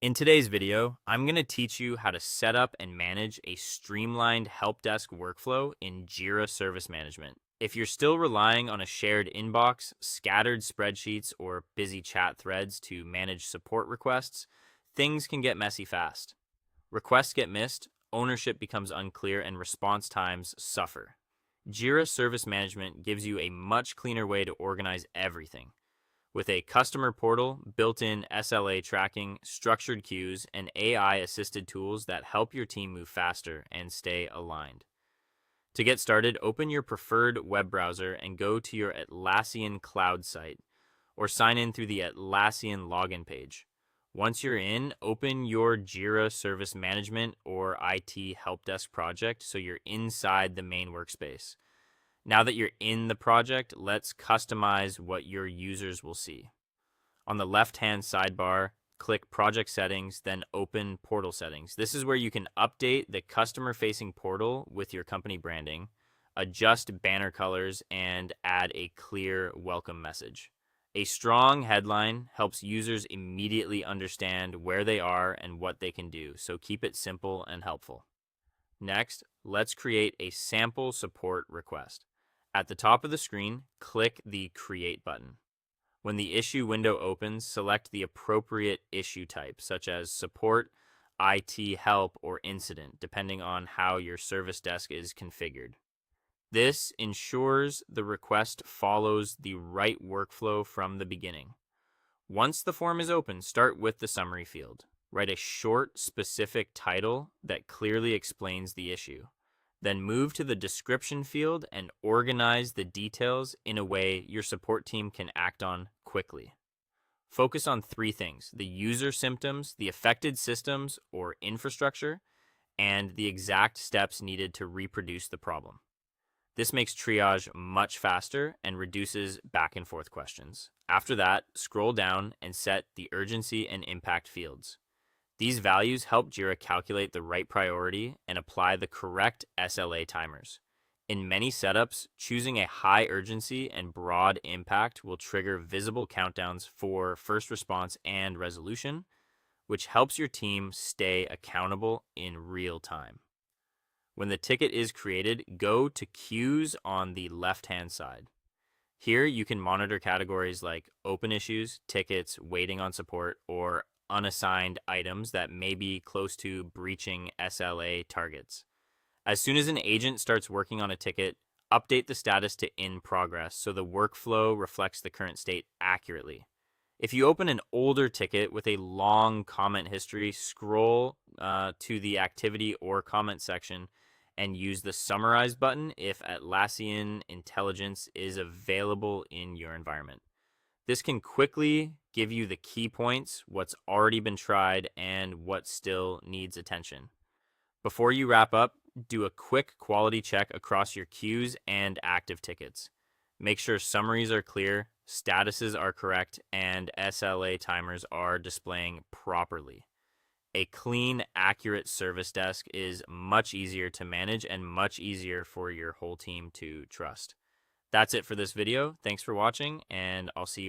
In today's video, I'm going to teach you how to set up and manage a streamlined help desk workflow in Jira Service Management. If you're still relying on a shared inbox, scattered spreadsheets, or busy chat threads to manage support requests, things can get messy fast. Requests get missed, ownership becomes unclear, and response times suffer. Jira Service Management gives you a much cleaner way to organize everything. With a customer portal, built-in SLA tracking, structured queues, and AI-assisted tools that help your team move faster and stay aligned. To get started, open your preferred web browser and go to your Atlassian Cloud site, or sign in through the Atlassian login page. Once you're in, open your Jira Service Management or IT Help Desk project so you're inside the main workspace. Now that you're in the project, let's customize what your users will see. On the left-hand sidebar, click Project Settings, then open Portal Settings. This is where you can update the customer-facing portal with your company branding, adjust banner colors, and add a clear welcome message. A strong headline helps users immediately understand where they are and what they can do, so keep it simple and helpful. Next, let's create a sample support request. At the top of the screen, click the Create button. When the issue window opens, select the appropriate issue type, such as support, IT help, or incident, depending on how your service desk is configured. This ensures the request follows the right workflow from the beginning. Once the form is open, start with the summary field. Write a short, specific title that clearly explains the issue. Then move to the description field and organize the details in a way your support team can act on quickly. Focus on three things: the user symptoms, the affected systems or infrastructure, and the exact steps needed to reproduce the problem. This makes triage much faster and reduces back and forth questions. After that, scroll down and set the urgency and impact fields. These values help Jira calculate the right priority and apply the correct SLA timers. In many setups, choosing a high urgency and broad impact will trigger visible countdowns for first response and resolution, which helps your team stay accountable in real time. When the ticket is created, go to Queues on the left-hand side. Here you can monitor categories like open issues, tickets, waiting on support, or unassigned items that may be close to breaching SLA targets. As soon as an agent starts working on a ticket, update the status to in progress so the workflow reflects the current state accurately. If you open an older ticket with a long comment history, scroll to the activity or comment section and use the Summarize button if Atlassian intelligence is available in your environment. This can quickly give you the key points, what's already been tried, and what still needs attention. Before you wrap up, do a quick quality check across your queues and active tickets. Make sure summaries are clear, statuses are correct, and SLA timers are displaying properly. A clean, accurate service desk is much easier to manage and much easier for your whole team to trust. That's it for this video. Thanks for watching, and I'll see you